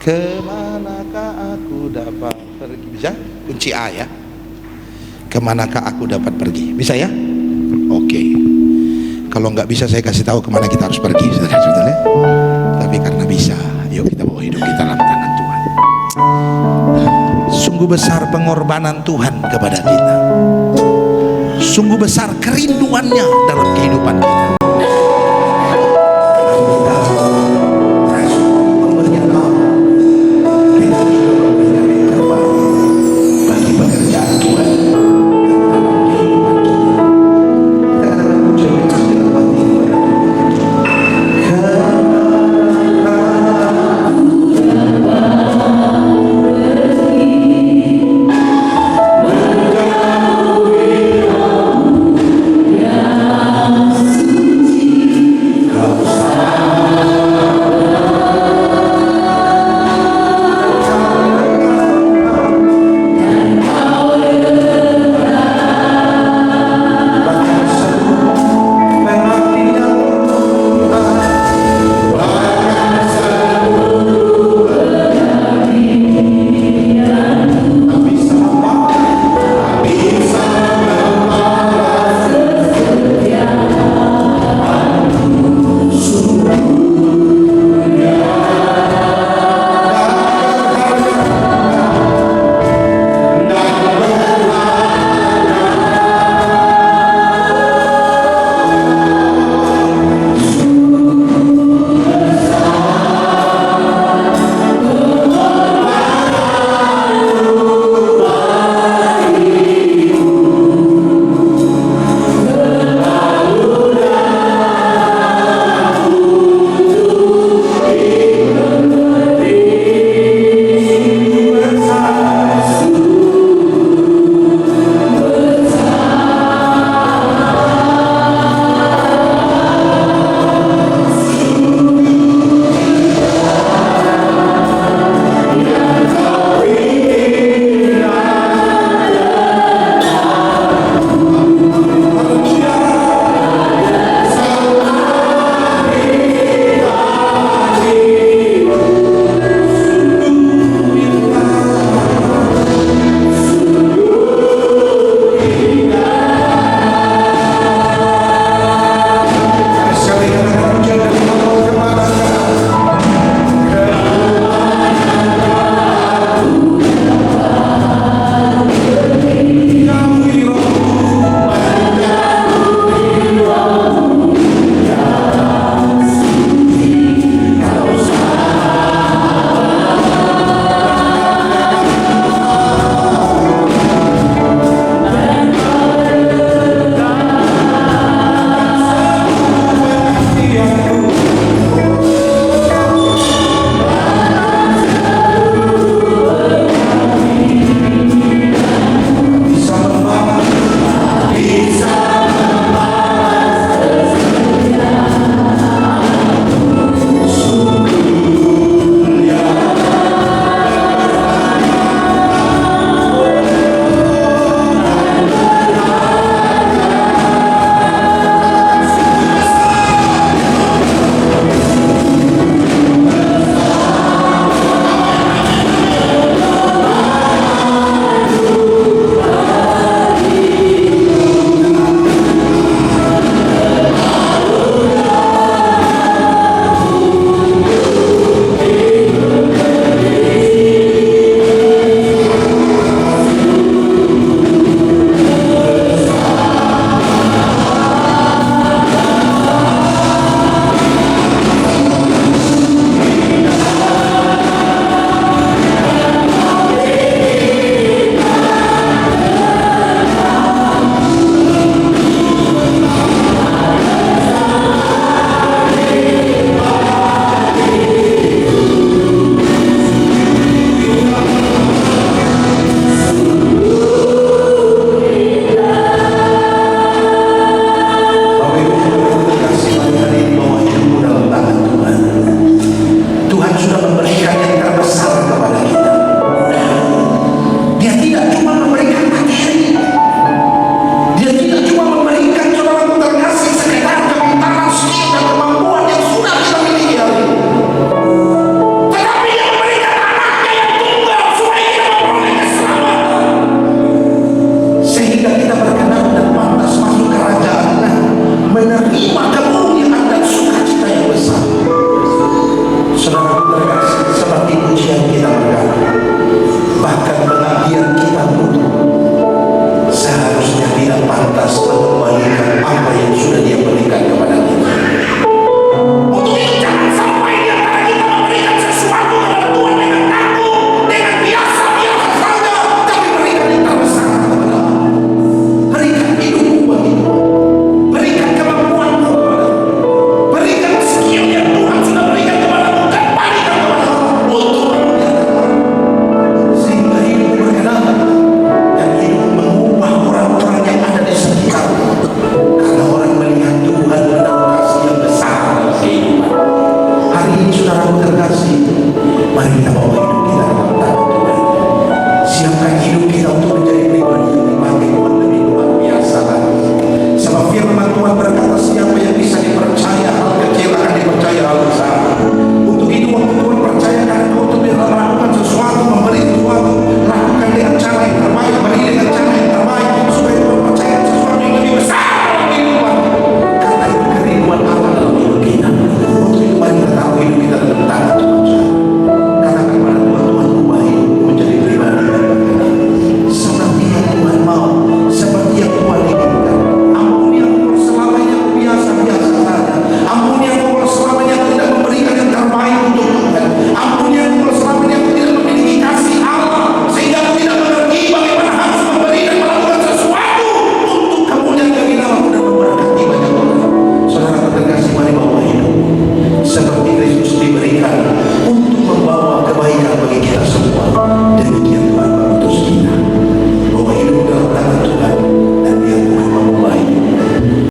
Kemanakah aku dapat pergi? Bisa? Kunci A ya. Kemanakah aku dapat pergi? Bisa ya? Oke. Kalau nggak bisa saya kasih tahu kemana kita harus pergi, saudara-saudara. Tapi karena bisa, yuk kita bawa hidup kita dalam tangan Tuhan. Sungguh besar pengorbanan Tuhan kepada kita. Sungguh besar kerinduannya dalam kehidupan kita.